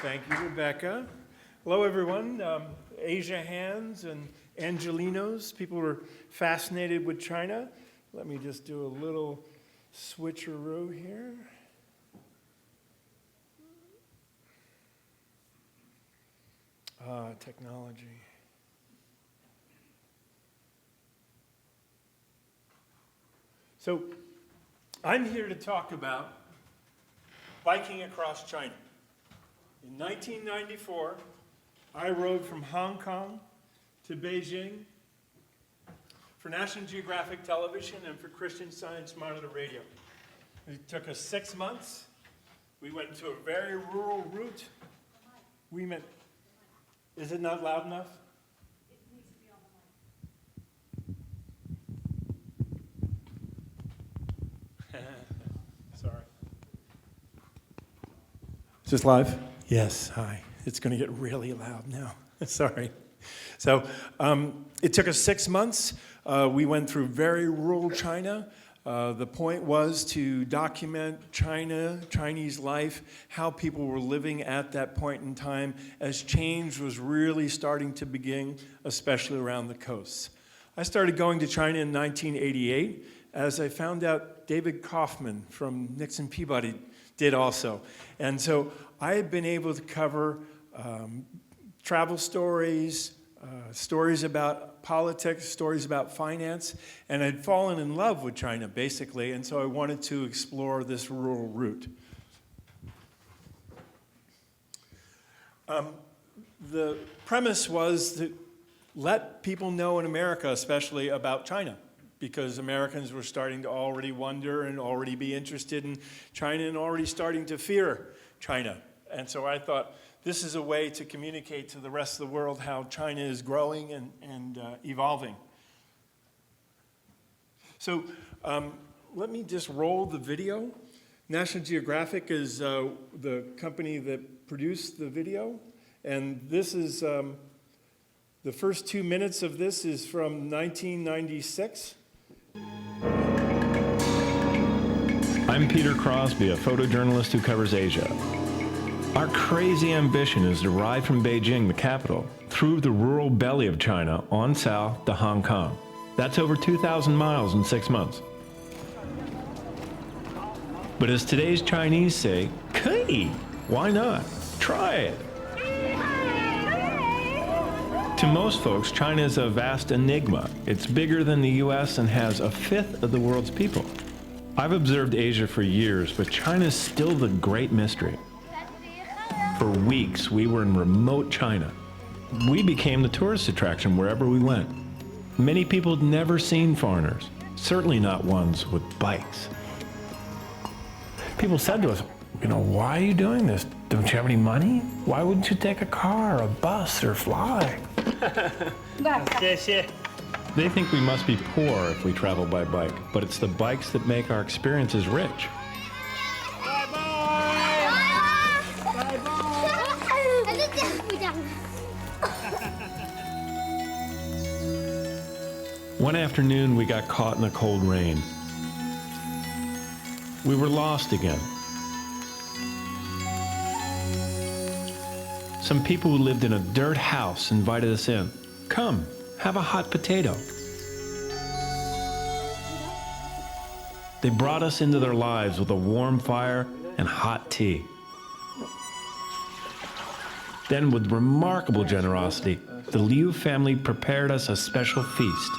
Thank you, Rebecca. Hello, everyone. Asia hands and Angelinos. People were fascinated with China. Let me just do a little switcheroo here. Technology. So, I'm here to talk about biking across China. In 1994, I rode from Hong Kong to Beijing for National Geographic Television and for Christian Science Monitor Radio. It took us 6 months. We went to a very rural route. Is it not loud enough? It needs to be on the mic. Sorry. Is this live? Yes, hi. It's going to get really loud now. Sorry. So it took us 6 months. We went through very rural China. The point was to document Chinese life, how people were living at that point in time as change was really starting to begin, especially around the coasts. I started going to China in 1988 as I found out David Kaufman from Nixon Peabody did also. And so I had been able to cover travel stories, stories about politics, stories about finance, and I'd fallen in love with China, basically, and so I wanted to explore this rural route. The premise was to let people know in America, especially, about China, because Americans were starting to already wonder and already be interested in China and already starting to fear China. And so I thought, this is a way to communicate to the rest of the world how China is growing and evolving. So let me just roll the video. National Geographic is the company that produced the video. And this is, the first 2 minutes of this is from 1996. I'm Peter Crosby, a photojournalist who covers Asia. Our crazy ambition is to ride from Beijing, the capital, through the rural belly of China on south to Hong Kong. That's over 2,000 miles in 6 months. But as today's Chinese say, 可以, why not? Try it. To most folks, China is a vast enigma. It's bigger than the US and has a fifth of the world's people. I've observed Asia for years, but China's still the great mystery. For weeks, we were in remote China. We became the tourist attraction wherever we went. Many people had never seen foreigners, certainly not ones with bikes. People said to us, why are you doing this? Don't you have any money? Why wouldn't you take a car, a bus, or fly? They think we must be poor if we travel by bike, but it's the bikes that make our experiences rich. One afternoon, we got caught in the cold rain. We were lost again. Some people who lived in a dirt house invited us in. Come, have a hot potato. They brought us into their lives with a warm fire and hot tea. Then, with remarkable generosity, the Liu family prepared us a special feast.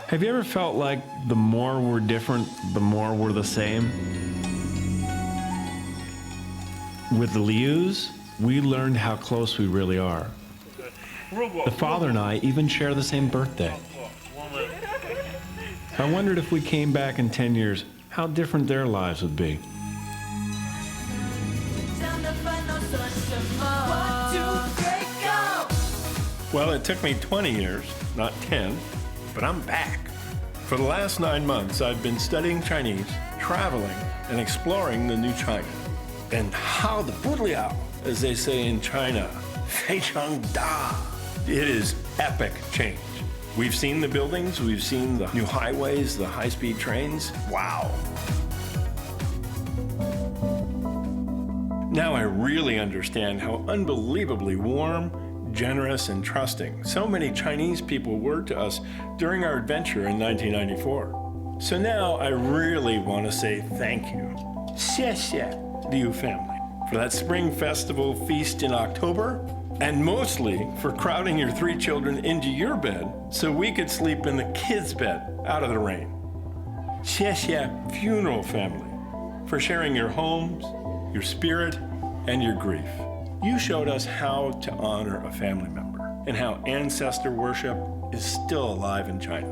Have you ever felt like the more we're different, the more we're the same? With the Lius, we learned how close we really are. The father and I even share the same birthday. I wondered if we came back in 10 years, how different their lives would be. Well, it took me 20 years, not 10, but I'm back. For the last 9 months, I've been studying Chinese, traveling, and exploring the new China. And how the Buliao, as they say in China, 非常大. It is epic change. We've seen the buildings, we've seen the new highways, the high-speed trains. Wow. Now I really understand how unbelievably warm, generous, and trusting so many Chinese people were to us during our adventure in 1994. So now I really want to say thank you, 谢谢 Liu family, for that spring festival feast in October, and mostly for crowding your 3 children into your bed so we could sleep in the kids' bed out of the rain. 谢谢 funeral family, for sharing your homes, your spirit, and your grief. You showed us how to honor a family member and how ancestor worship is still alive in China.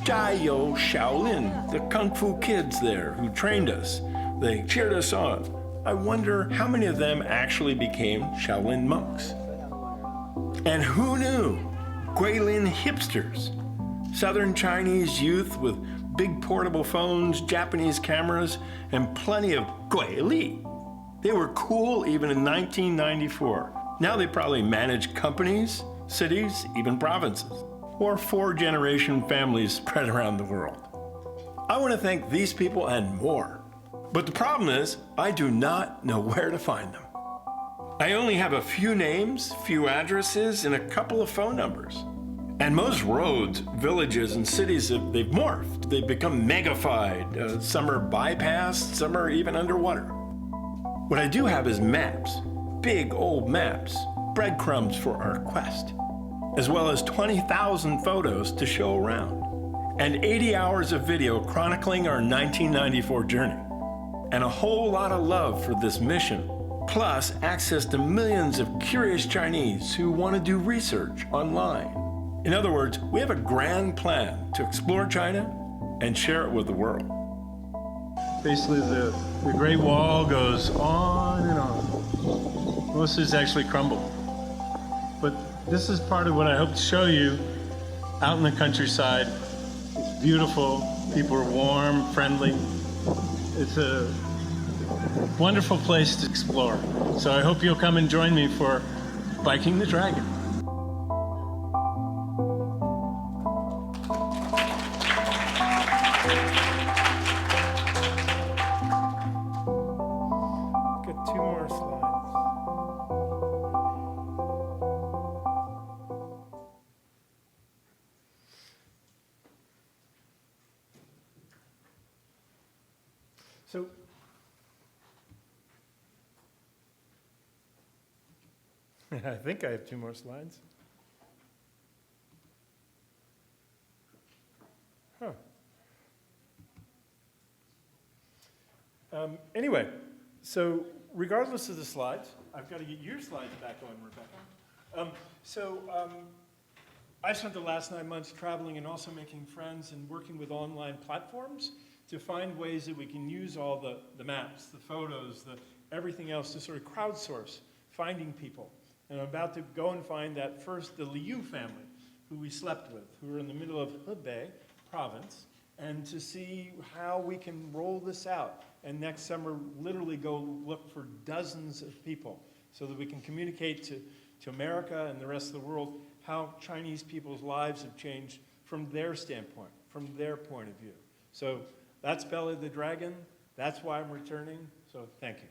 加油 Shaolin, the Kung Fu kids there who trained us. They cheered us on. I wonder how many of them actually became Shaolin monks. And who knew? Guilin hipsters, Southern Chinese youth with big portable phones, Japanese cameras, and plenty of guili. They were cool even in 1994. Now they probably manage companies, cities, even provinces, or 4-generation families spread around the world. I want to thank these people and more. But the problem is, I do not know where to find them. I only have a few names, few addresses, and a couple of phone numbers. And most roads, villages, and cities, they've morphed. They've become megafied. Some are bypassed, some are even underwater. What I do have is maps, big old maps, breadcrumbs for our quest, as well as 20,000 photos to show around, and 80 hours of video chronicling our 1994 journey, and a whole lot of love for this mission, plus access to millions of curious Chinese who want to do research online. In other words, we have a grand plan to explore China and share it with the world. Basically, the Great Wall goes on and on. Most of it's actually crumbled. But this is part of what I hope to show you out in the countryside. It's beautiful. People are warm, friendly. It's a wonderful place to explore. So I hope you'll come and join me for Biking the Dragon. Got 2 more slides. So, I think I have 2 more slides. Huh. Anyway, so regardless of the slides, I've got to get your slides back on, Rebecca. I spent the last 9 months traveling and also making friends and working with online platforms to find ways that we can use all the maps, the photos, everything else to sort of crowdsource finding people. And I'm about to go and find the Liu family, who we slept with, who are in the middle of Hebei province, and to see how we can roll this out. And next summer, literally go look for dozens of people so that we can communicate to America and the rest of the world how Chinese people's lives have changed from their standpoint, from their point of view. So that's Belly the Dragon. That's why I'm returning. So thank you.